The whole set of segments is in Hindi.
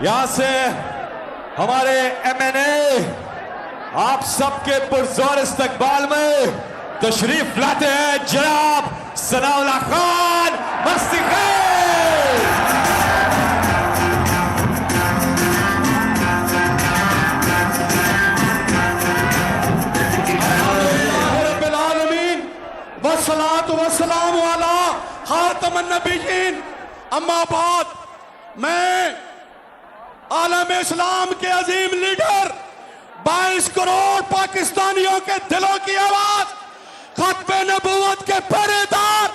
यहां से हमारे एमएनए आप सबके पुरजोर इस्तकबाल में तशरीफ लाते हैं जनाब सनाउल्लाह खान मस्ती खैर। वस्सलातु वस्सलामु अला खातमुन नबिय्यीन अम्मा बाद। मैं आलम इस्लाम के अजीम लीडर 22 करोड़ पाकिस्तानियों के दिलों की आवाज, खत्मे नबूवत के पहरेदार,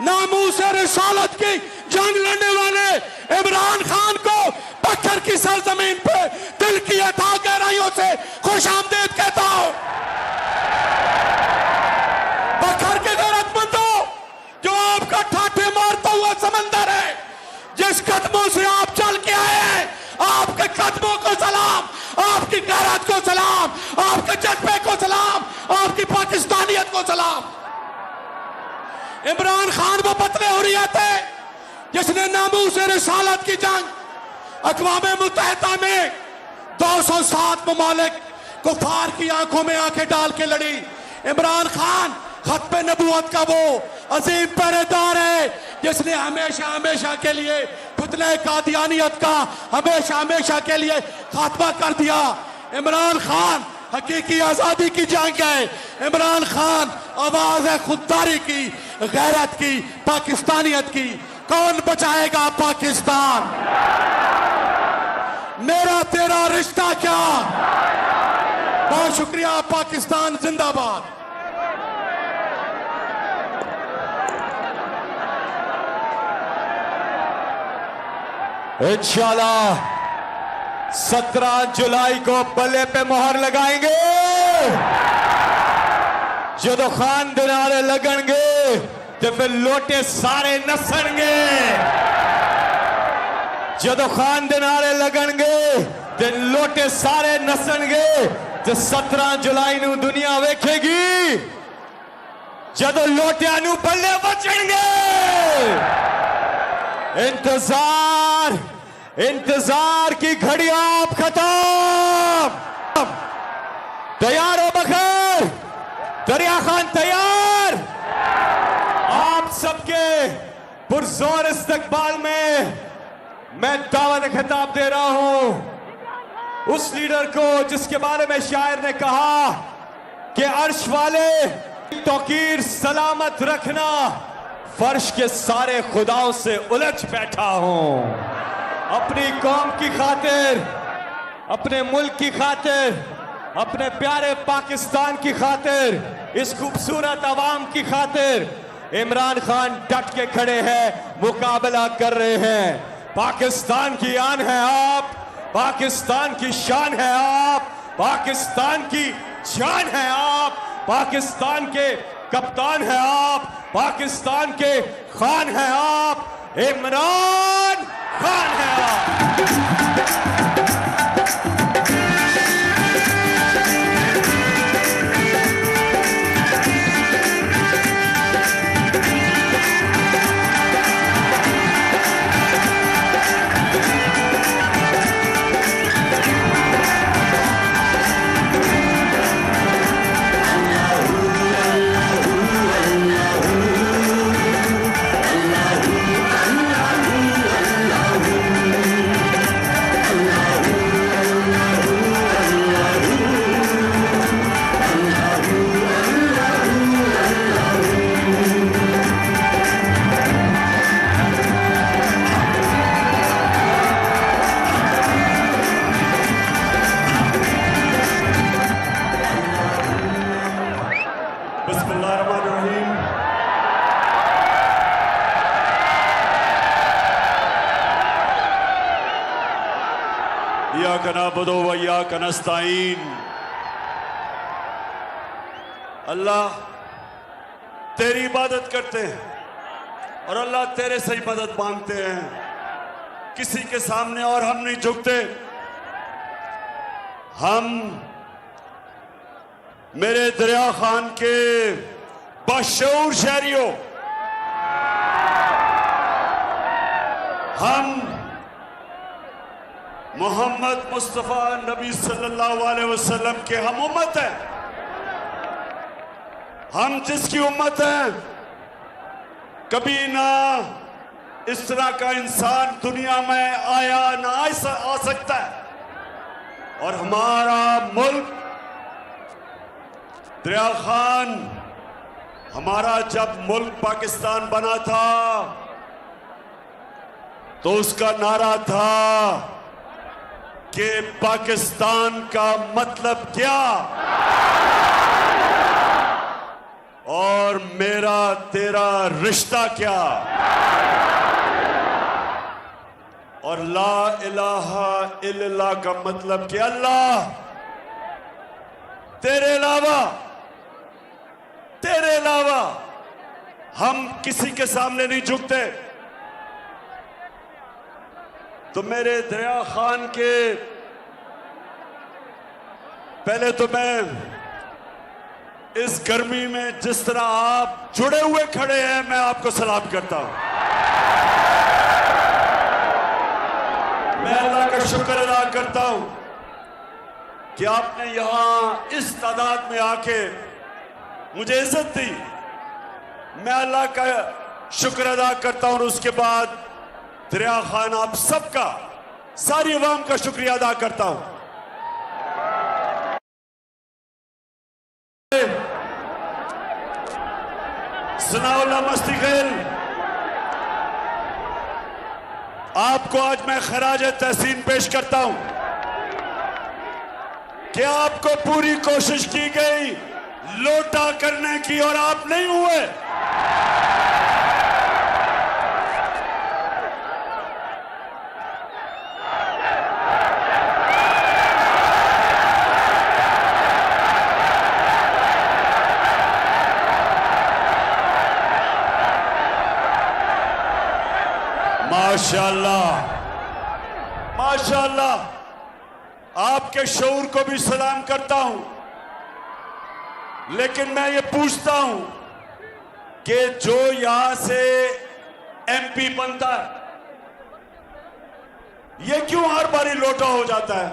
नामूसे रिसालत की जंग लड़ने वाले इमरान खान को पत्थर की सरजमीन पे दिल की अथा गहराइयों से खुश आमदीद कहता हूं। पत्थर के गैरतमंदों, जो आपका ठाठे मारता हुआ समंदर है, जिस कदमों से आप चल के आए हैं, आपके कदमों को सलाम, आपकी गैरत को सलाम, आपके जज्बे को सलाम, आपकी पाकिस्तानियत को सलाम। इमरान खान वो पतले हुर्रियत है जिसने नामूसे रिसालत की जंग अक़वाम मुत्तहिदा में 207 ममालिक कुफार की आंखों में आंखें डाल के लड़ी। इमरान खान खत्मे नबूवत का वो अजीम पहरेदार है जिसने हमेशा हमेशा के लिए फितने कादियानियत का हमेशा हमेशा के लिए खात्मा कर दिया। इमरान खान हकीकी आजादी की जंग है। इमरान खान आवाज है खुददारी की, गैरत की, पाकिस्तानियत की। कौन बचाएगा पाकिस्तान? मेरा तेरा रिश्ता क्या? बहुत शुक्रिया। पाकिस्तान जिंदाबाद। इंशाल्लाह 17 जुलाई को बल्ले पे मोहर लगाएंगे। जो खान दिनारे लगणगे तो फिर लोटे सारे नसणगे। जो खान दिनारे लगणगे तो लोटे सारे नसणगे। तो 17 जुलाई नू दुनिया वेखेगी जदों लोटिया नू बल्ले बचणगे। इंतजार की घड़ी आप खत्म। तैयार हो बखैर? दरिया खान तैयार? आप सबके पुरजोर इस्तकबाल में मैं दावत खिताब दे रहा हूं उस लीडर को जिसके बारे में शायर ने कहा कि अर्श वाले तौकीर सलामत रखना, फर्श के सारे खुदाओं से उलझ बैठा हूं। अपनी कौम की खातिर, अपने मुल्क की खातिर, अपने प्यारे पाकिस्तान की खातिर, इस खूबसूरत आवाम की खातिर इमरान खान डट के खड़े हैं, मुकाबला कर रहे हैं। पाकिस्तान की आन है आप, पाकिस्तान की शान है आप, पाकिस्तान की जान है आप, पाकिस्तान के कप्तान है आप, पाकिस्तान के खान है आप, इमरान खान है आप। इय्याका नअबुदु व इय्याका नस्तईन। अल्लाह तेरी इबादत करते हैं और अल्लाह तेरे से ही मदद मांगते हैं। किसी के सामने और हम नहीं झुकते। हम मेरे दरिया खान के बशऊर शहरियों, हम मोहम्मद मुस्तफ़ा नबी सल्लल्लाहु अलैहि वसल्लम के हम उम्मत हैं। हम जिसकी उम्मत हैं, कभी ना इस तरह का इंसान दुनिया में आया ना आ सकता है। और हमारा मुल्क दरिया खान, हमारा जब मुल्क पाकिस्तान बना था तो उसका नारा था कि पाकिस्तान का मतलब क्या और मेरा तेरा रिश्ता क्या। और ला इलाहा इल्लल्लाह का मतलब कि अल्लाह तेरे अलावा हम किसी के सामने नहीं झुकते। तो मेरे दरिया खान के पहले तो मैं इस गर्मी में जिस तरह आप जुड़े हुए खड़े हैं, मैं आपको सलाम करता हूं। मैं अल्लाह का शुक्र अदा करता हूं कि आपने यहां इस तादाद में आके मुझे इज्जत दी। मैं अल्लाह का शुक्र अदा करता हूं और उसके बाद दरिया खान आप सबका, सारी अवाम का शुक्रिया अदा करता हूं। सनाउल्लाह मस्ती खेल, आपको आज मैं खराज तहसीन पेश करता हूं कि आपको पूरी कोशिश की गई लोटा करने की और आप नहीं हुए। माशाअल्लाह, माशाअल्लाह, आपके शऊर को भी सलाम करता हूं। लेकिन मैं ये पूछता हूं कि जो यहां से एमपी बनता है, ये क्यों हर बारी लोटा हो जाता है?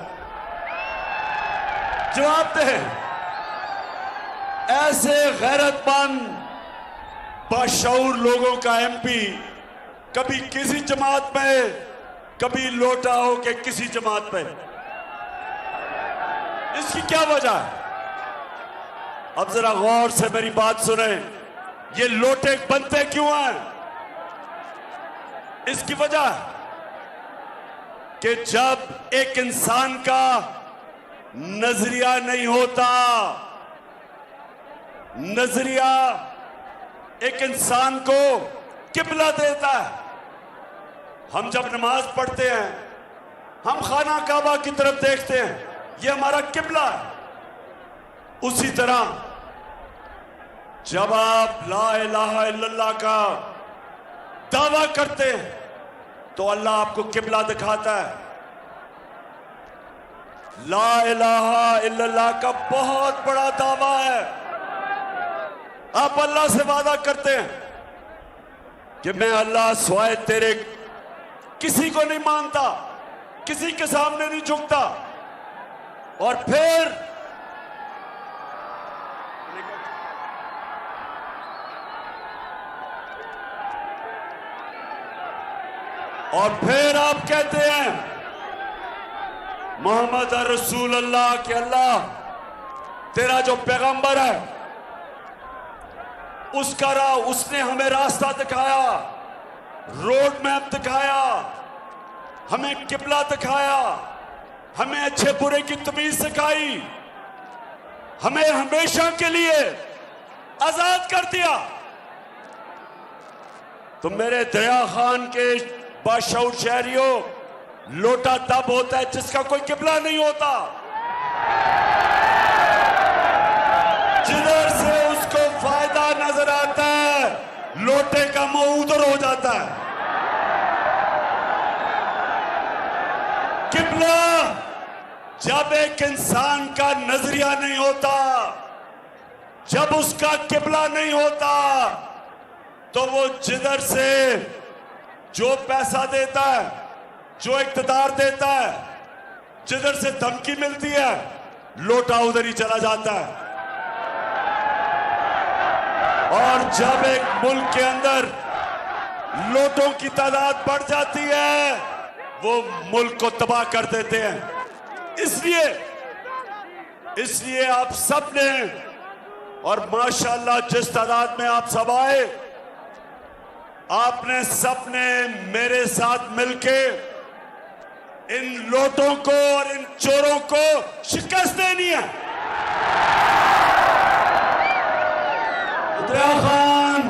जवाब दे। ऐसे गैरतमंद बाशऊर लोगों का एमपी कभी किसी जमात में, कभी लोटा हो के किसी जमात में। इसकी क्या वजह है? अब जरा गौर से मेरी बात सुने। ये लोटे बनते क्यों हैं? इसकी वजह है कि जब एक इंसान का नजरिया नहीं होता, नजरिया एक इंसान को किबला देता है। हम जब नमाज पढ़ते हैं, हम खाना काबा की तरफ देखते हैं, ये हमारा किबला है। उसी तरह जब आप ला इलाहा इल्लल्लाह का दावा करते हैं तो अल्लाह आपको किबला दिखाता है। ला इलाहा इल्लल्लाह का बहुत बड़ा दावा है। आप अल्लाह से वादा करते हैं कि मैं अल्लाह सिवाय तेरे किसी को नहीं मानता, किसी के सामने नहीं झुकता। और फिर आप कहते हैं मोहम्मद रसूल अल्लाह के अल्लाह तेरा जो पैगंबर है उसका उसने हमें रास्ता दिखाया, रोड मैप दिखाया, हमें किबला दिखाया, हमें अच्छे बुरे की तमीज सिखाई, हमें हमेशा के लिए आजाद कर दिया। तो मेरे दरिया खान के बाशऊर शहरियों, लोटा तब होता है जिसका कोई किबला नहीं होता। जिधर से उसको फायदा नजर आता है, लोटे का मुंह उधर हो जाता है। किबला जब एक इंसान का नजरिया नहीं होता, जब उसका किबला नहीं होता, तो वो जिधर से जो पैसा देता है, जो इक़्तिदार देता है, जिधर से धमकी मिलती है लोटा उधर ही चला जाता है। और जब एक मुल्क के अंदर लोटों की तादाद बढ़ जाती है वो मुल्क को तबाह कर देते हैं। इसलिए आप सब ने, और माशाल्लाह जिस तादाद में आप सब आए, आपने सबने मेरे साथ मिलके इन लोटों को और इन चोरों को शिकस्त देनी है। दरिया खान,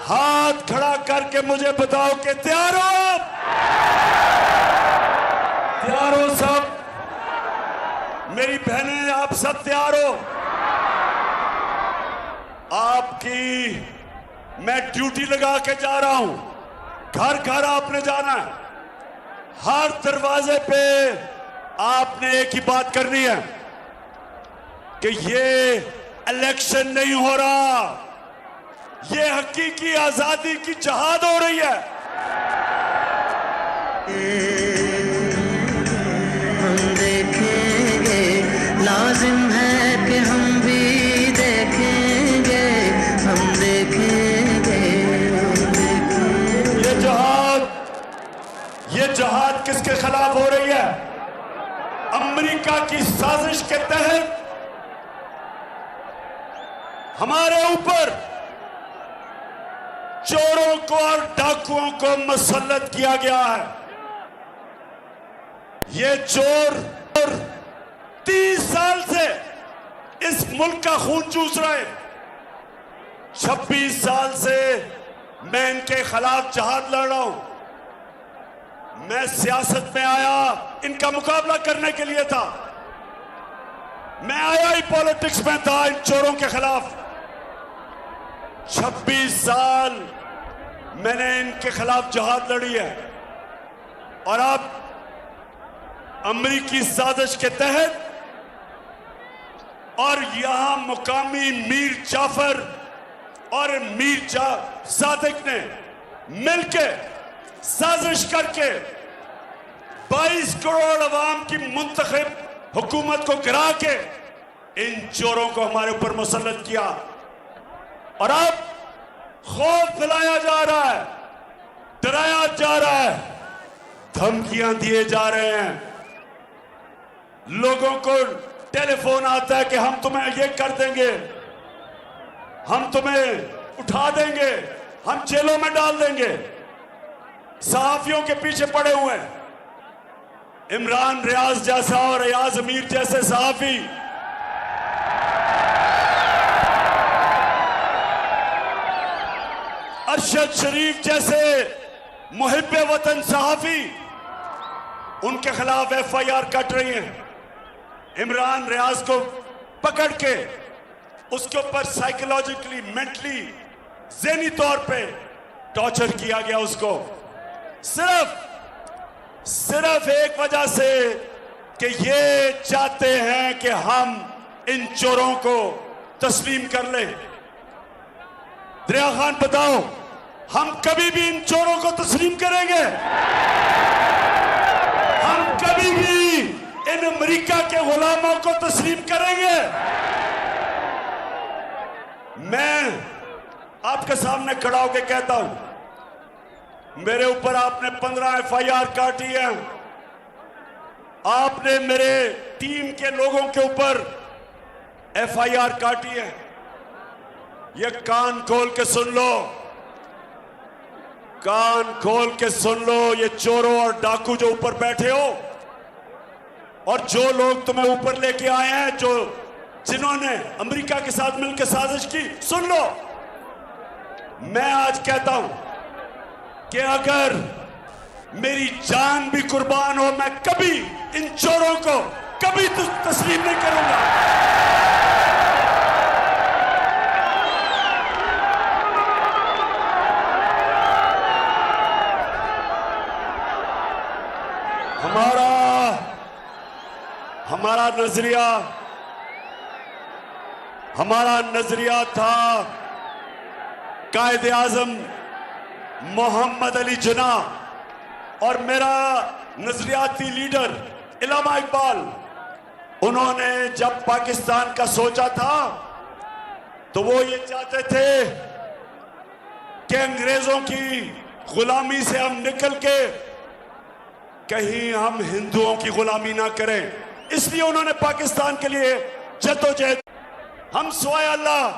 हाथ खड़ा करके मुझे बताओ कि तैयार हो आप? तैयार हो सब? मेरी बहनें, आप सब तैयार हो? आपकी मैं ड्यूटी लगा के जा रहा हूं। घर घर आपने जाना है। हर दरवाजे पे आपने एक ही बात करनी है कि ये इलेक्शन नहीं हो रहा, ये हकीकी आजादी की जहाद हो रही है। हम देखेंगे, लाजिम है कि हम भी देखेंगे, हम देखेंगे, हम देखेंगे। ये जहाद किसके खिलाफ हो रही है? अमेरिका की साजिश के तहत हमारे ऊपर चोरों को और डाकुओं को मुसल्लत किया गया है। ये चोर 30 साल से इस मुल्क का खून चूस रहे हैं। 26 साल से मैं इनके खिलाफ जहाद लड़ रहा हूं। मैं सियासत में आया इनका मुकाबला करने के लिए था। मैं आया ही पॉलिटिक्स में था इन चोरों के खिलाफ। 26 साल मैंने इनके खिलाफ जहाद लड़ी है। और अब अमेरिकी साजिश के तहत और यहां मुकामी मीर जाफर और मीर सादिक ने मिलकर साजिश करके 22 करोड़ अवाम की मुंतखब हुकूमत को गिरा के इन चोरों को हमारे ऊपर मुसल्लत किया। और अब खौफ फैलाया जा रहा है, डराया जा रहा है, धमकियां दिए जा रहे हैं। लोगों को टेलीफोन आता है कि हम तुम्हें ये कर देंगे, हम तुम्हें उठा देंगे, हम जेलों में डाल देंगे। सहाफियों के पीछे पड़े हुए हैं। इमरान रियाज जैसा और रियाज अमीर जैसे सहाफी अरशद शरीफ जैसे मुहिब्बे वतन सहाफी उनके खिलाफ FIR कट रही हैं। इमरान रियाज को पकड़ के उसके ऊपर साइकोलॉजिकली, मेंटली, ज़हनी तौर पे टॉर्चर किया गया उसको, सिर्फ एक वजह से कि ये चाहते हैं कि हम इन चोरों को तस्लीम कर लें। दरिया खान, बताओ, हम कभी भी इन चोरों को तस्लीम करेंगे? हम कभी भी इन अमेरिका के गुलामों को तस्लीम करेंगे? मैं आपके सामने खड़ा होकर कहता हूं, मेरे ऊपर आपने 15 FIR काटी है। आपने मेरे टीम के लोगों के ऊपर FIR काटी है। ये कान खोल के सुन लो, कान खोल के सुन लो। ये चोरों और डाकू जो ऊपर बैठे हो और जो लोग तुम्हें ऊपर लेके आए हैं, जिन्होंने अमेरिका के साथ मिलकर साजिश की, सुन लो। मैं आज कहता हूं कि अगर मेरी जान भी कुर्बान हो, मैं कभी इन चोरों को कभी तस्लीम नहीं करूंगा। हमारा नजरिया था कायदे आजम मोहम्मद अली जिन्ना और मेरा नजरियाती लीडर इल्लामा इकबाल, उन्होंने जब पाकिस्तान का सोचा था तो वो ये चाहते थे कि अंग्रेजों की गुलामी से हम निकल के कहीं हम हिंदुओं की गुलामी ना करें, इसलिए उन्होंने पाकिस्तान के लिए जद्दोजहद। हम सिवाय अल्लाह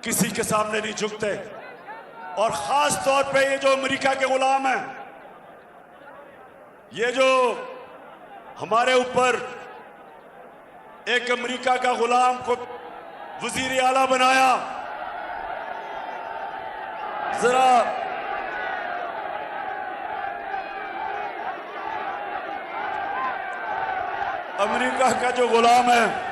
किसी के सामने नहीं झुकते, और खास तौर पे ये जो अमेरिका के गुलाम हैं, ये जो हमारे ऊपर एक अमेरिका का गुलाम को वजीर आला बनाया, जरा अमेरिका का जो गुलाम है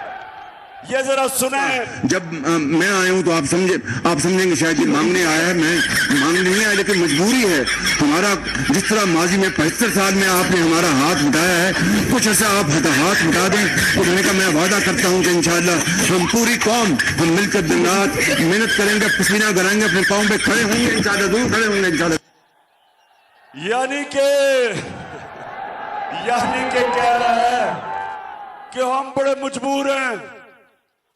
ये जरा सुने। जब मैं आया हूं तो आप समझेंगे शायद ये मांगने आया है, मैं मांगने नहीं आया, लेकिन मजबूरी है हमारा। जिस तरह माजी में 75 साल में आपने हमारा हाथ उठाया है, कुछ ऐसा आप हाथ उठा दें तो मैं वादा करता हूं कि इंशाअल्लाह हम पूरी कौम हम मिलकर दिन रात मेहनत करेंगे, पसीना कराएंगे, अपने पाँव पे खड़े होंगे इंशाअल्लाह, दूर खड़े होंगे इंशाअल्लाह। यानी के कह रहा है कि हम बड़े मजबूर हैं,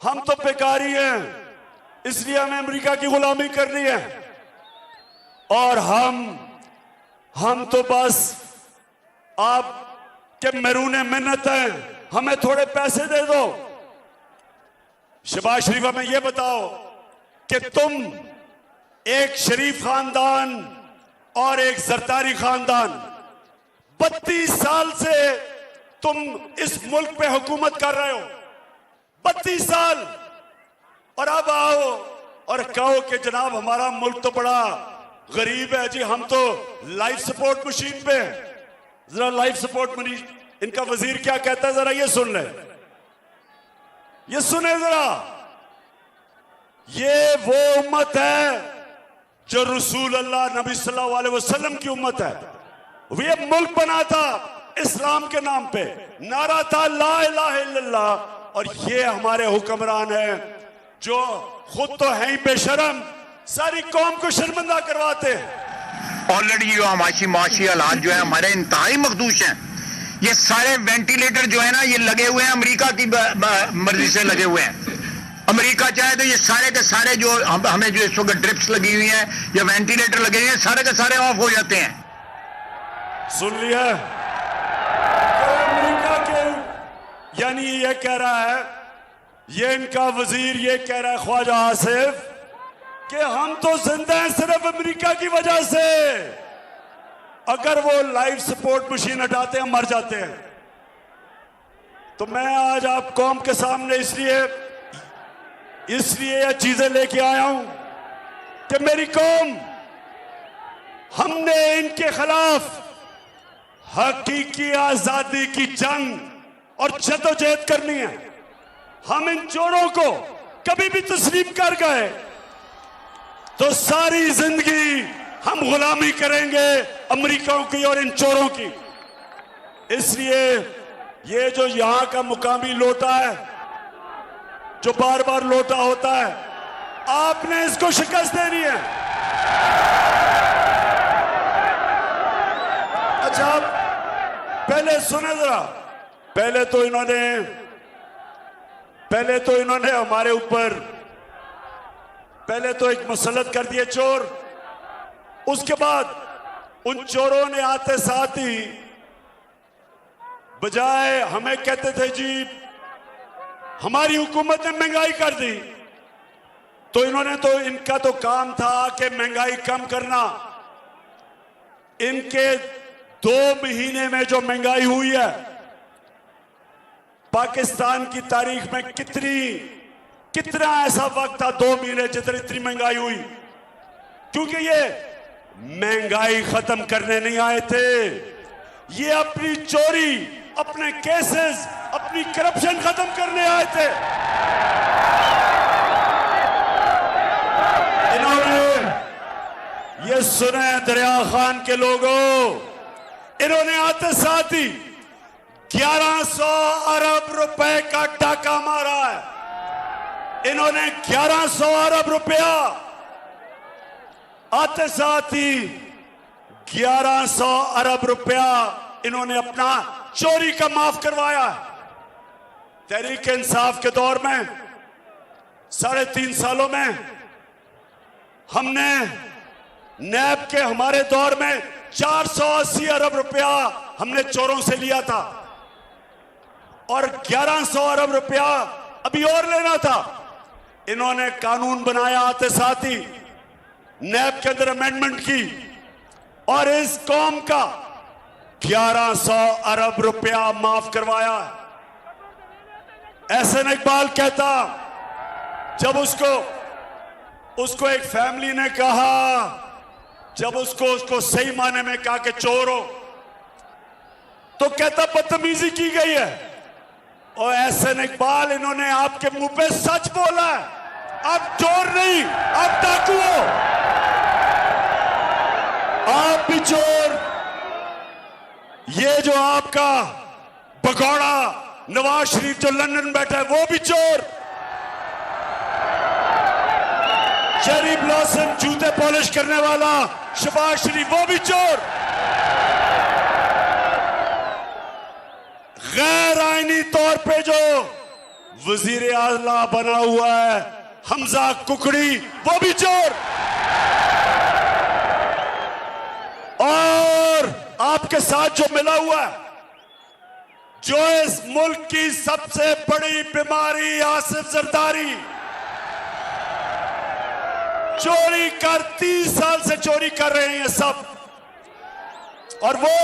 हम तो बेकारी हैं, इसलिए हमें अमेरिका की गुलामी करनी है, और हम तो बस आप के महरूने मिन्नत हैं, हमें थोड़े पैसे दे दो। शहबाज शरीफ में ये बताओ कि तुम एक शरीफ खानदान और एक जरदारी खानदान 32 साल से तुम इस मुल्क पे हुकूमत कर रहे हो, 32 साल, और अब आओ और कहो कि जनाब हमारा मुल्क तो बड़ा गरीब है जी, हम तो लाइफ सपोर्ट मशीन पे। जरा लाइफ सपोर्ट मशीन, इनका वजीर क्या कहता है जरा ये सुन ले, ये सुने जरा। ये वो उम्मत है जो रसूल अल्लाह नबी सल्लल्लाहु अलैहि वसल्लम की उम्मत है। ये मुल्क बना था इस्लाम के नाम पे, नारा था ला इलाहा इल्लल्लाह, और ये हमारे हुक्मरान हैं जो खुद तो हैं ही बेशरम, सारी कौम को शर्मिंदा करवाते हैं। ऑलरेडी जो माशी हालात जो है हमारे इंतहाई मखदूश हैं। ये सारे वेंटिलेटर जो है ना ये लगे हुए हैं, अमेरिका की मर्जी से लगे हुए हैं। अमेरिका चाहे तो ये सारे के सारे जो हमें जो इस वक्त ड्रिप्स लगी हुई हैं या वेंटिलेटर लगे हुए हैं, सारे के सारे ऑफ हो जाते हैं। सुन लिया, अमेरिका के यानी ये कह रहा है, ये इनका वजीर ये कह रहा है ख्वाजा आसिफ कि हम तो जिंदा हैं सिर्फ अमेरिका की वजह से, अगर वो लाइफ सपोर्ट मशीन हटाते हैं मर जाते हैं। तो मैं आज आप कौम के सामने इसलिए ये चीजें लेके आया हूं कि मेरी कौम, हमने इनके खिलाफ हकीकी आजादी की जंग और जद्दोजहद करनी है। हम इन चोरों को कभी भी तस्लीम कर गए तो सारी जिंदगी हम गुलामी करेंगे अमेरिकाओं की और इन चोरों की। इसलिए ये जो यहां का मुकामी लोटा है, जो बार बार लोटा होता है, आपने इसको शिकस्त देनी है। अच्छा, पहले सुने जरा, पहले तो इन्होंने हमारे ऊपर पहले तो एक मुसल्लत कर दिए चोर, उसके बाद उन चोरों ने आते साथ ही बजाय हमें कहते थे जी हमारी हुकूमत ने महंगाई कर दी, तो इनका तो काम था कि महंगाई कम करना। इनके 2 महीने में जो महंगाई हुई है, पाकिस्तान की तारीख में कितना ऐसा वक्त था 2 महीने जितनी इतनी महंगाई हुई, क्योंकि ये महंगाई खत्म करने नहीं आए थे, ये अपनी चोरी, अपने केसेस, अपनी करप्शन खत्म करने आए थे। इन्होंने ये सुने दरिया खान के लोगों, इन्होंने आते साथ ही 1100 अरब रुपए का डाका मारा है। इन्होंने 1100 अरब रुपया आते साथ ही 1100 अरब रुपया इन्होंने अपना चोरी का माफ करवाया है। तहरीक इंसाफ के दौर में 3.5 सालों में हमने नैब के हमारे दौर में 480 अरब रुपया हमने चोरों से लिया था और 1100 अरब रुपया अभी और लेना था। इन्होंने कानून बनाया, आते साथ ही नैब के अंदर अमेंडमेंट की और इस कौम का 1100 अरब रुपया माफ करवाया। एहसन इकबाल कहता, जब उसको एक फैमिली ने कहा, जब उसको सही माने में कहा कि चोर हो, तो कहता बदतमीजी की गई है। और एहसन इकबाल, इन्होंने आपके मुंह पे सच बोला है, आप चोर नहीं, आप डाकू हो, आप भी चोर। ये जो आपका भगौड़ा नवाज शरीफ जो लंदन बैठा है वो भी चोर। चेरी ब्लॉसम जूते पॉलिश करने वाला शहबाज शरीफ वो भी चोर। गैर आईनी तौर पे जो वजीर आला बना हुआ है हमजा कुकड़ी वो भी चोर। और आपके साथ जो मिला हुआ है, जो इस मुल्क की सबसे बड़ी बीमारी आसिफ जरदारी, चोरी कर 30 साल से चोरी कर रहे हैं सब। और वो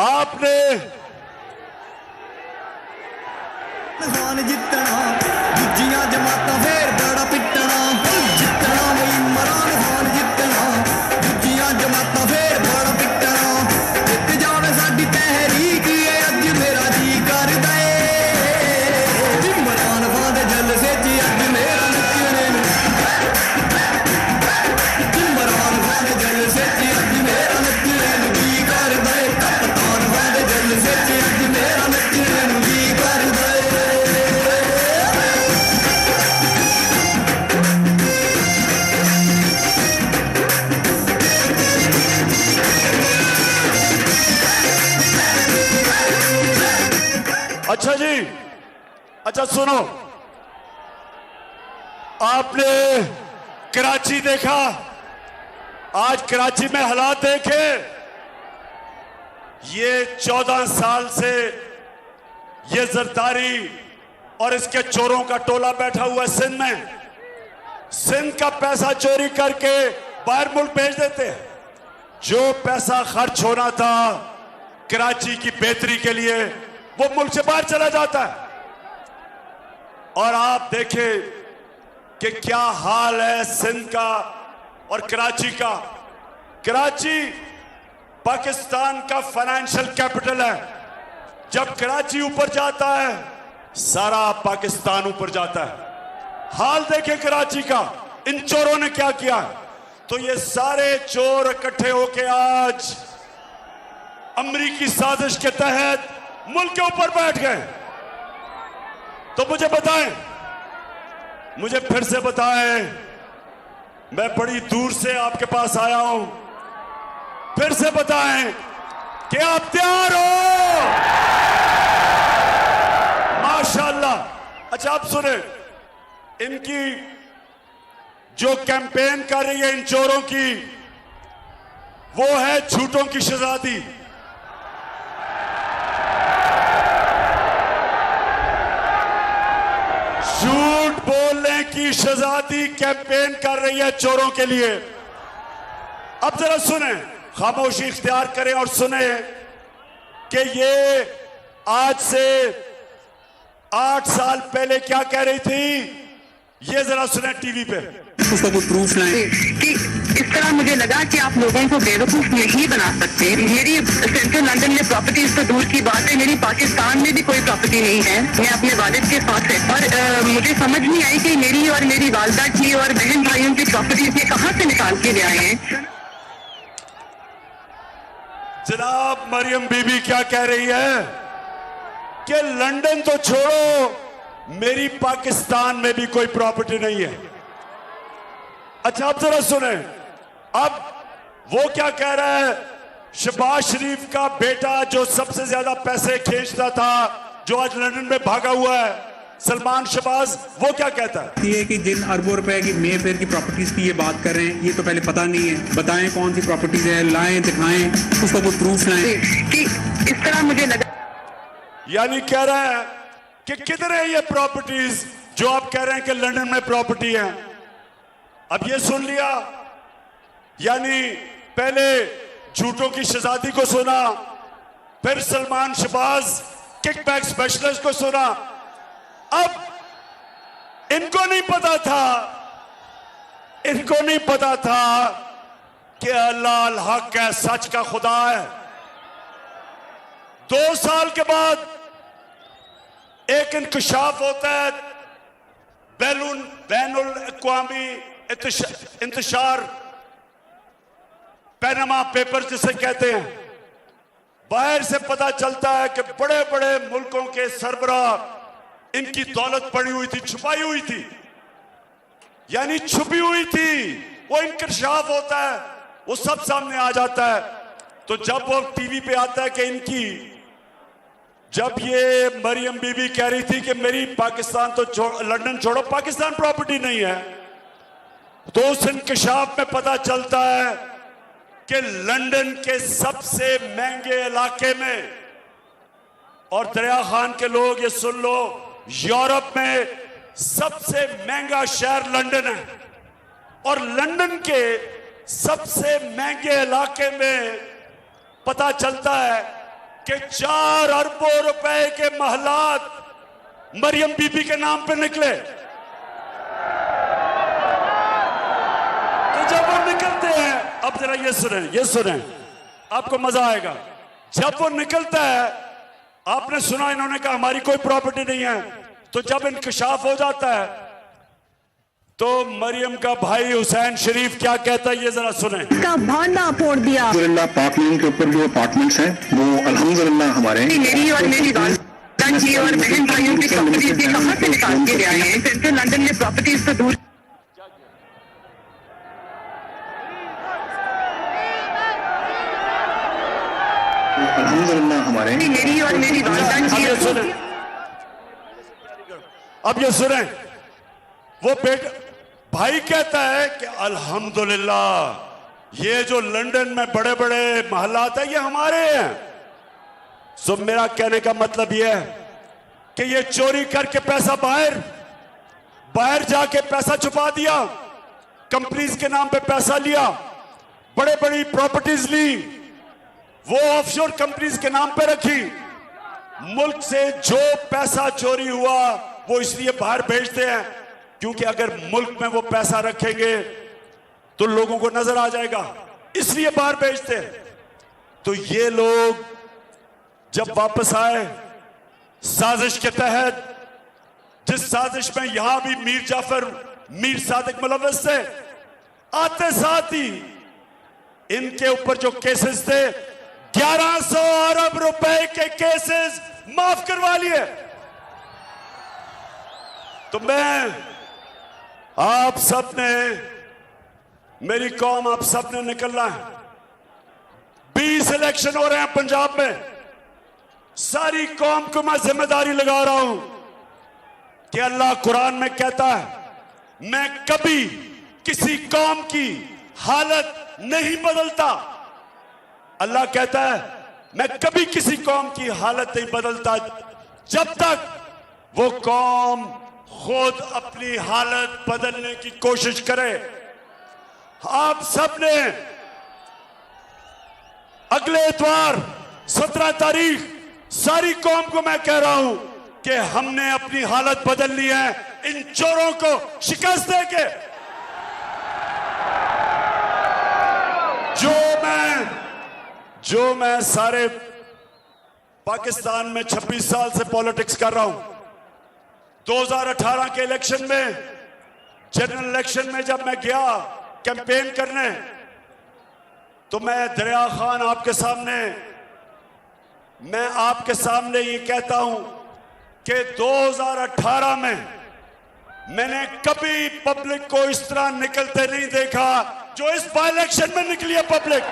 आपने जितना दूजियां जमाता फिर बड़ा पिटना, जितना वही इमरान खान जितना दूजियां जमाता फिर बड़ा पिटना। जित जावे साडी तहरीक ये अज मेरा जी कर दे, इमरान खान दे जलसे च अज मेरा नचने नूं, इमरान खान दे जलसे च अज मेरा नचने नूं जी कर दे, कप्तान खान दे जलसे च अज मेरा नचने नूं जी कर दे। अच्छा जी, अच्छा सुनो, आपने कराची देखा, आज कराची में हालात देखे। ये 14 साल से ये जरदारी और इसके चोरों का टोला बैठा हुआ है सिंध में। सिंध का पैसा चोरी करके बाहर मुल्क भेज देते हैं। जो पैसा खर्च होना था कराची की बेहतरी के लिए वो मुल्क से बाहर चला जाता है। और आप देखें कि क्या हाल है सिंध का और कराची का। कराची पाकिस्तान का फाइनेंशियल कैपिटल है। जब कराची ऊपर जाता है सारा पाकिस्तान ऊपर जाता है। हाल देखें कराची का, इन चोरों ने क्या किया। तो ये सारे चोर इकट्ठे होके आज अमेरिकी साजिश के तहत मुल्क के ऊपर बैठ गए। तो मुझे बताएं, मुझे फिर से बताएं, मैं बड़ी दूर से आपके पास आया हूं, फिर से बताएं कि आप तैयार हो। माशाल्लाह। अच्छा आप सुने, इनकी जो कैंपेन कर रही है इन चोरों की, वो है झूठों की शहजादी। झूठ बोलने की शहजादी कैंपेन कर रही है चोरों के लिए। अब जरा सुने, खामोशी इख्तियार करें और सुने कि ये आज से 8 साल पहले क्या कह रही थी। ये जरा सुने टीवी पे। उसका कोई प्रूफ लाए कि इस तरह मुझे लगा कि आप लोगों को बेवकूफ नहीं बना सकते। मेरी सेंट्रल लंदन में प्रॉपर्टीज तो दूर की बात है, मेरी पाकिस्तान में भी कोई प्रॉपर्टी नहीं है। मैं अपने वालिद के साथ है और मुझे समझ नहीं आई कि मेरी और मेरी वालदा की और बहन भाइयों की प्रॉपर्टीज ये कहाँ से निकाल के ले आए हैं। जनाब मरियम बीबी क्या कह रही है कि लंदन तो छोड़ो, मेरी पाकिस्तान में भी कोई प्रॉपर्टी नहीं है। अच्छा आप जरा सुने, अब वो क्या कह रहा है शहबाज शरीफ का बेटा जो सबसे ज्यादा पैसे खींचता था, जो आज लंदन में भागा हुआ है, सलमान शहबाज, वो क्या कहता है? ये कि जिन अरबों रुपए की मेफेयर की प्रॉपर्टीज की ये बात कर रहे हैं, ये तो पहले पता नहीं है। बताएं कौन सी प्रॉपर्टीज है, लाएं, दिखाएं, उसका कोई प्रूफ लाएं। कि इस तरह मुझे लगा, यानी कह रहा है कि किधर है ये प्रॉपर्टीज जो आप कह रहे हैं कि लंदन में प्रॉपर्टी है। अब ये सुन लिया, यानी पहले झूठों की शहजादी को सुना, फिर सलमान शहबाज किकबैक स्पेशलिस्ट को सुना। अब इनको नहीं पता था कि अल्लाह अल हक है, सच का खुदा है। 2 साल के बाद एक इंकशाफ होता है, बैनुल अक़वामी इंतशार, पैनामा पेपर जिसे कहते हैं। बाहर से पता चलता है कि बड़े बड़े मुल्कों के सरबराह, इनकी दौलत पड़ी हुई थी, छुपाई हुई थी, यानी छुपी हुई थी। वो इंकशाफ होता है, वो सब सामने आ जाता है। तो जब वो टीवी पे आता है कि जब ये मरियम बीबी कह रही थी कि मेरी पाकिस्तान तो लंदन छोड़ो, पाकिस्तान प्रॉपर्टी नहीं है, तो उस इंकशाफ में पता चलता है कि लंदन के सबसे महंगे इलाके में, और दरिया खान के लोग ये सुन लो, यूरोप में सबसे महंगा शहर लंदन है, और लंदन के सबसे महंगे इलाके में पता चलता है कि 4 अरबों रुपए के महलात मरियम बीबी के नाम पे निकले। तो जब वो निकलते हैं, अब जरा ये सुने, आपको मजा आएगा। जब वो निकलता है, आपने सुना इन्होंने कहा हमारी कोई प्रॉपर्टी नहीं है। तो जब इंकशाफ हो जाता है, तो मरियम का भाई हुसैन शरीफ क्या कहता है, ये जरा सुने। का भांडा फोड़ दिया। अल्हम्दुलिल्लाह पार्कलैंड के ऊपर जो अपार्टमेंट्स हैं वो अल्हम्दुलिल्लाह हमारे हैं। मेरी और मेरी वालिदा की और बहन भाइयों की प्रॉपर्टीज भी कहां से निकाल के ले आए हैं? सेंट्रल लंदन में प्रॉपर्टीज तो दूर। अल्हम्दुलिल्लाह हमारे हैं। मेरी और मेरी वालिदा की। अब ये सुने, वो बेटा भाई कहता है कि अल्हम्दुलिल्लाह ये जो लंदन में बड़े बड़े महलात है ये हमारे हैं। सो मेरा कहने का मतलब ये है कि ये चोरी करके पैसा बाहर जाके पैसा छुपा दिया, कंपनीज के नाम पे पैसा लिया, बड़े बड़ी प्रॉपर्टीज ली, वो ऑफशोर कंपनीज के नाम पे रखी। मुल्क से जो पैसा चोरी हुआ वो इसलिए बाहर भेजते हैं क्योंकि अगर मुल्क में वो पैसा रखेंगे तो लोगों को नजर आ जाएगा, इसलिए बाहर भेजते हैं। तो ये लोग जब वापस आए साजिश के तहत, जिस साजिश में यहां भी मीर जाफर मीर सादिक मुलव्वस थे, आते साथ ही इनके ऊपर जो केसेस थे 1100 अरब रुपए के केसेस माफ करवा लिए। तो मैं आप सब ने, मेरी कौम आप सब ने निकलना है। 20 इलेक्शन हो रहे हैं पंजाब में, सारी कौम को मैं जिम्मेदारी लगा रहा हूं कि अल्लाह कुरान में कहता है मैं कभी किसी कौम की हालत नहीं बदलता। अल्लाह कहता है मैं कभी किसी कौम की हालत नहीं बदलता जब तक वो कौम खुद अपनी हालत बदलने की कोशिश करे। आप सब ने अगले इतवार 17 तारीख सारी कौम को मैं कह रहा हूं कि हमने अपनी हालत बदल ली है इन चोरों को शिकस्त देके। जो मैं सारे पाकिस्तान में 26 साल से पॉलिटिक्स कर रहा हूं, 2018 के इलेक्शन में, जनरल इलेक्शन में जब मैं गया कैंपेन करने, तो मैं दरिया खान मैं आपके सामने ये कहता हूं कि 2018 में मैंने कभी पब्लिक को इस तरह निकलते नहीं देखा जो इस बाई इलेक्शन में निकली है पब्लिक।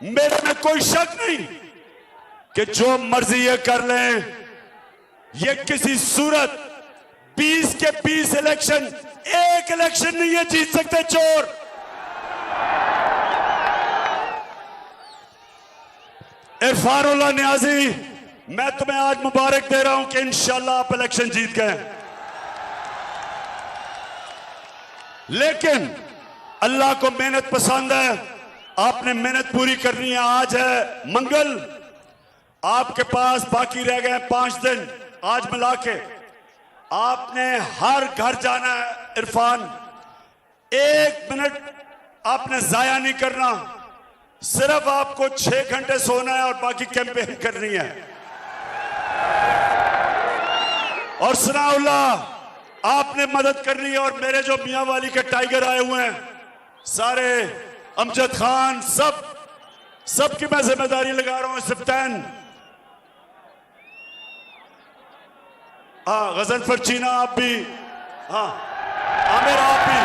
मेरे में कोई शक नहीं कि जो मर्जी ये कर लें, ये किसी सूरत 20 के 20 इलेक्शन, एक इलेक्शन नहीं ये जीत सकते चोर। इरफानुल्लाह नियाजी, मैं तुम्हें आज मुबारक दे रहा हूं कि इंशाल्लाह आप इलेक्शन जीत गए। लेकिन अल्लाह को मेहनत पसंद है, आपने मेहनत पूरी करनी है। आज है मंगल, आपके पास बाकी रह गए 5 दिन। आज मिला के आपने हर घर जाना है। इरफान, 1 मिनट आपने जाया नहीं करना, सिर्फ आपको 6 घंटे सोना है और बाकी कैंपेन करनी है। और सनाउल्लाह, आपने मदद करनी है। और मेरे जो मियां वाली के टाइगर आए हुए हैं सारे, अमजद खान, सबकी मैं जिम्मेदारी लगा रहा हूं। सिप्तैन, हाँ, गजनफर चीना, आप भी, हाँ, आमिर, आप भी,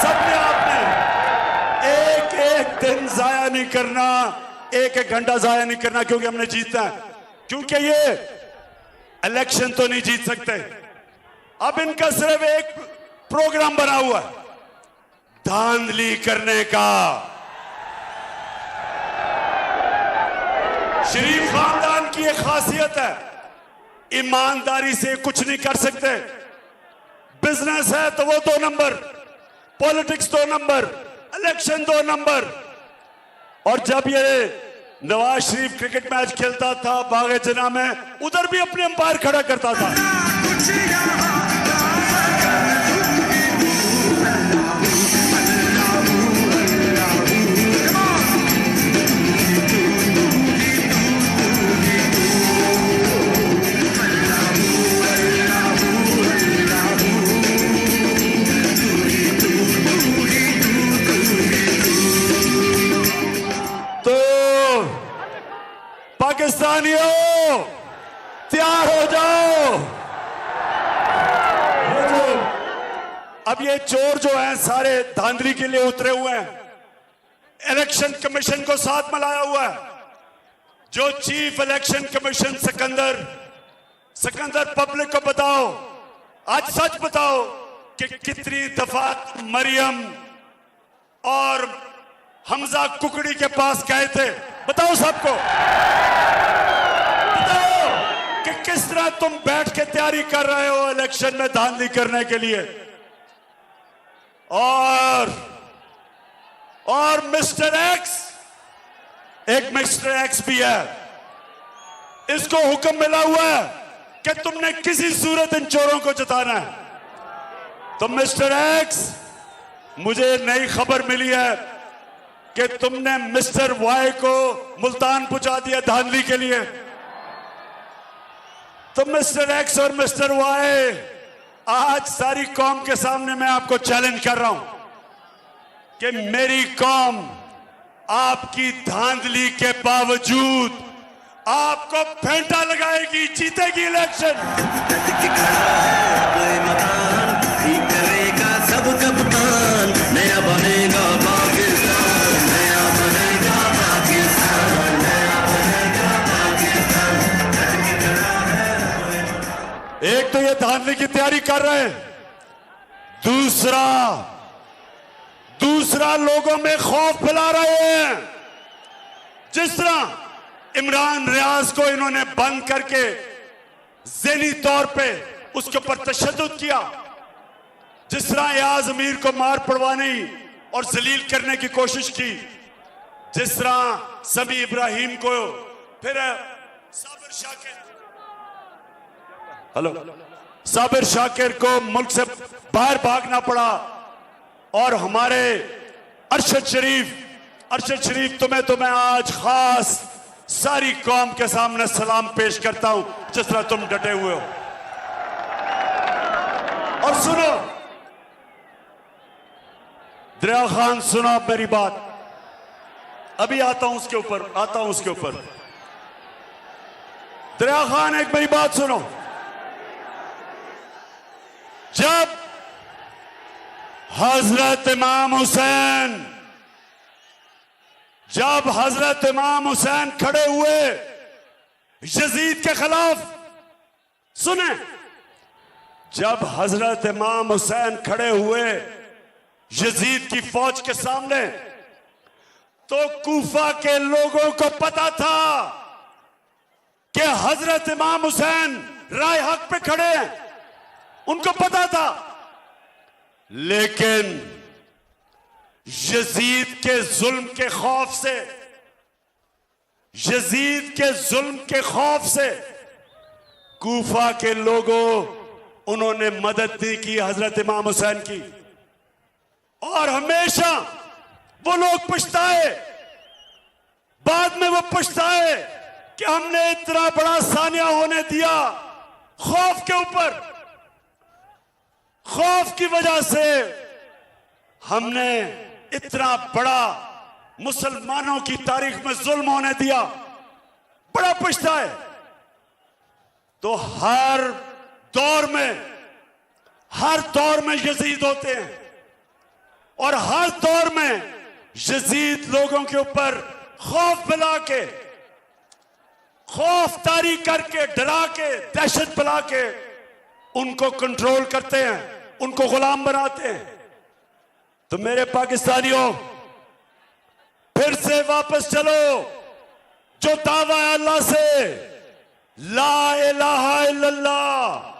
सबने आपने एक दिन जाया नहीं करना, एक घंटा जाया नहीं करना, क्योंकि हमने जीतना है। क्योंकि ये इलेक्शन तो नहीं जीत सकते। अब इनका सिर्फ एक प्रोग्राम बना हुआ है, धांधली करने का। शरीफ खानदान की एक खासियत है, ईमानदारी से कुछ नहीं कर सकते। बिजनेस है तो वो 2 number, politics 2 number, election 2 number. और जब ये नवाज शरीफ क्रिकेट मैच खेलता था बागे जना में, उधर भी अपने अंपायर खड़ा करता था। पाकिस्तानियों, तैयार हो जाओ। अब ये चोर जो हैं सारे धांधली के लिए उतरे हुए हैं, इलेक्शन कमीशन को साथ मिलाया हुआ है। जो chief election commission Sikandar public को बताओ, आज सच बताओ कि कितनी दफा मरियम और हमजा कुकड़ी के पास गए थे। बताओ सबको, बताओ कि किस तरह तुम बैठ के तैयारी कर रहे हो इलेक्शन में धांधली करने के लिए। और मिस्टर एक्स, एक मिस्टर एक्स भी है, इसको हुक्म मिला हुआ है कि तुमने किसी सूरत इन चोरों को जिताना है। तो मिस्टर एक्स, मुझे नई खबर मिली है कि तुमने मिस्टर वाई को मुल्तान पहुंचा दिया धांधली के लिए। तो मिस्टर एक्स और मिस्टर वाई, आज सारी कौम के सामने मैं आपको चैलेंज कर रहा हूं कि मेरी कौम आपकी धांधली के बावजूद आपको फेंटा लगाएगी, जीतेगी इलेक्शन। सब कप्तान नया बनेगा पाकिस्तान, नया बनेगा पाकिस्तान, नया बनेगा पाकिस्तान। एक तो ये धांधली की तैयारी कर रहे हैं, दूसरा लोगों में खौफ फैला रहे हैं। जिस तरह इमरान रियाज को इन्होंने बंद करके ज़हनी तौर पे उसके ऊपर तशद्दुद किया, जिस तरह याज अमीर को मार पड़वाने और जलील करने की कोशिश की, जिस तरह समी इब्राहिम को, फिर साबिर शाकिर को मुल्क से बाहर भागना पड़ा। और हमारे अरशद शरीफ, तुम्हें आज खास सारी कौम के सामने सलाम पेश करता हूं, जिस तरह तुम डटे हुए हो। और सुनो दरिया खान, सुनो मेरी बात, अभी आता हूं उसके ऊपर। दरिया खान, एक मेरी बात सुनो। जब हजरत इमाम हुसैन जब हजरत इमाम हुसैन खड़े हुए यजीद के खिलाफ, सुने, जब हजरत इमाम हुसैन खड़े हुए यजीद की फौज के सामने, तो कूफा के लोगों को पता था कि हजरत इमाम हुसैन राय हक पे खड़े हैं, उनको पता था। लेकिन यजीद के जुल्म के खौफ से, यजीद के जुल्म के खौफ से कूफा के लोगों, उन्होंने मदद नहीं की हजरत इमाम हुसैन की। और हमेशा वो लोग पछताए, बाद में वो पछताए कि हमने इतना बड़ा सानिया होने दिया। खौफ के ऊपर, खौफ की वजह से हमने इतना बड़ा मुसलमानों की तारीख में जुल्म होने दिया, बड़ा पछताए। तो हर दौर में यजीद होते हैं, और हर दौर में यजीद लोगों के ऊपर खौफ फैला के, खौफ तारी करके, डरा के, दहशत फैला के उनको कंट्रोल करते हैं, उनको गुलाम बनाते हैं। तो मेरे पाकिस्तानियों, फिर से वापस चलो। जो दावा है अल्लाह से, ला इलाहा इल्लल्लाह,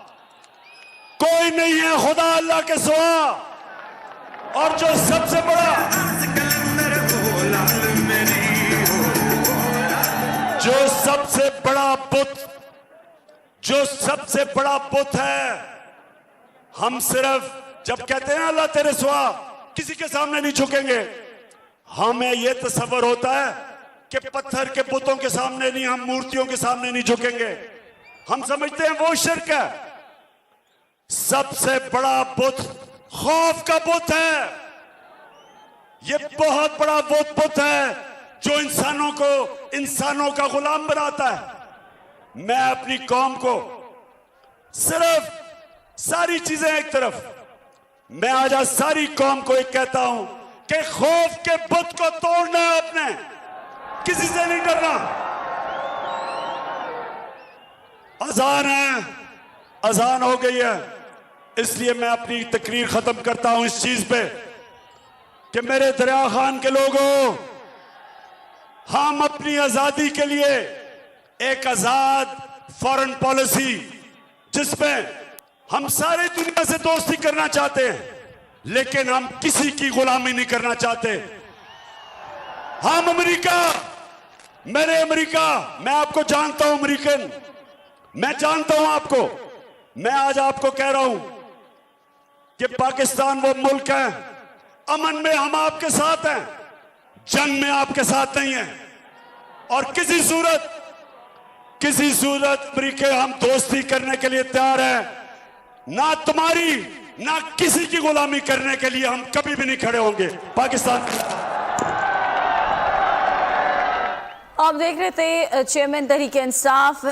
कोई नहीं है खुदा अल्लाह के सिवा। और जो सबसे बड़ा बुत है, हम सिर्फ जब कहते हैं अल्लाह तेरे सिवा किसी के सामने नहीं झुकेंगे, हमें यह तसव्वुर होता है कि पत्थर के बुतों के सामने नहीं, हम मूर्तियों के सामने नहीं झुकेंगे। हम समझते हैं वो शिर्क है। सबसे बड़ा बुत खौफ का बुत है। यह बहुत बड़ा बुत है जो इंसानों का गुलाम बनाता है। मैं अपनी कौम को सिर्फ, सारी चीजें एक तरफ, मैं आज सारी कौम को एक कहता हूं कि खौफ के बुत को तोड़ना है अपने, किसी से नहीं डरना। अजान है, अजान हो गई है, इसलिए मैं अपनी तकरीर खत्म करता हूं इस चीज पे कि मेरे दरिया खान के लोगों, हम अपनी आजादी के लिए एक आजाद फॉरेन पॉलिसी, जिसमें हम सारी दुनिया से दोस्ती करना चाहते हैं, लेकिन हम किसी की गुलामी नहीं करना चाहते। हम अमेरिका, मैं आपको जानता हूं अमेरिकन, मैं जानता हूं आपको। मैं आज आपको कह रहा हूं कि पाकिस्तान वो मुल्क है, अमन में हम आपके साथ हैं, जंग में आपके साथ नहीं हैं। और किसी सूरत अमेरिका, हम दोस्ती करने के लिए तैयार हैं। ना तुम्हारी ना किसी की गुलामी करने के लिए हम कभी भी नहीं खड़े होंगे। पाकिस्तान आप देख रहे थे चेयरमैन तहरीक इंसाफ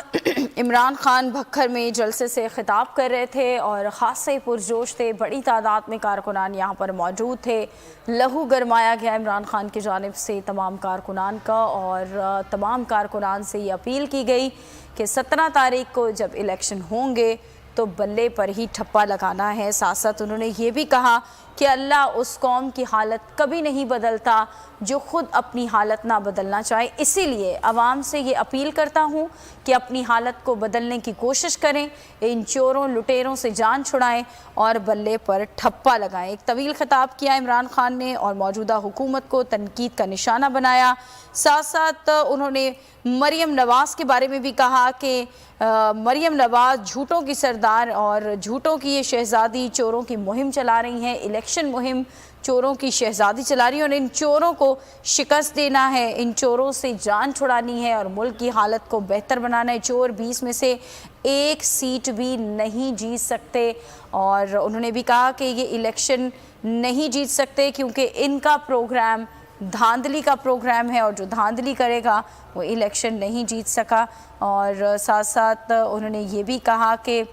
इमरान खान भक्खर में जलसे से खिताब कर रहे थे और ख़ासे पुरजोश थे। बड़ी तादाद में कारकुनान यहाँ पर मौजूद थे। लहू गरमाया गया इमरान खान की जानिब से तमाम कारकुनान का, और तमाम कारकुनान से ये अपील की गई कि 17 तारीख को जब इलेक्शन होंगे तो बल्ले पर ही ठप्पा लगाना है। साथ साथ उन्होंने ये भी कहा कि अल्लाह उस कौम की हालत कभी नहीं बदलता जो ख़ुद अपनी हालत ना बदलना चाहे। इसीलिए आवाम से ये अपील करता हूँ कि अपनी हालत को बदलने की कोशिश करें, इन चोरों लुटेरों से जान छुड़ाएं और बल्ले पर ठप्पा लगाएं। एक तवील खिताब किया इमरान खान ने और मौजूदा हुकूमत को तनकीद का निशाना बनाया। साथ साथ उन्होंने मरियम नवाज़ के बारे में भी कहा कि मरियम नवाज़ झूठों की सरदार और झूठों की ये शहज़ादी चोरों की मुहिम चला रही हैं, इलेक्शन मुहिम चोरों की शहज़ादी चला रही है और इन चोरों को शिकस्त देना है, इन चोरों से जान छुड़ानी है और मुल्क की हालत को बेहतर बनाना है। चोर 20 में से एक सीट भी नहीं जीत सकते। और उन्होंने भी कहा कि ये इलेक्शन नहीं जीत सकते क्योंकि इनका प्रोग्राम धांधली का प्रोग्राम है और जो धांधली करेगा वो इलेक्शन नहीं जीत सका। और साथ साथ उन्होंने ये भी कहा कि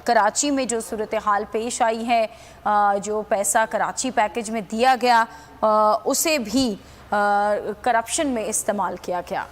कराची में जो सूरत हाल पेश आई है, जो पैसा कराची पैकेज में दिया गया उसे भी करप्शन में इस्तेमाल किया गया।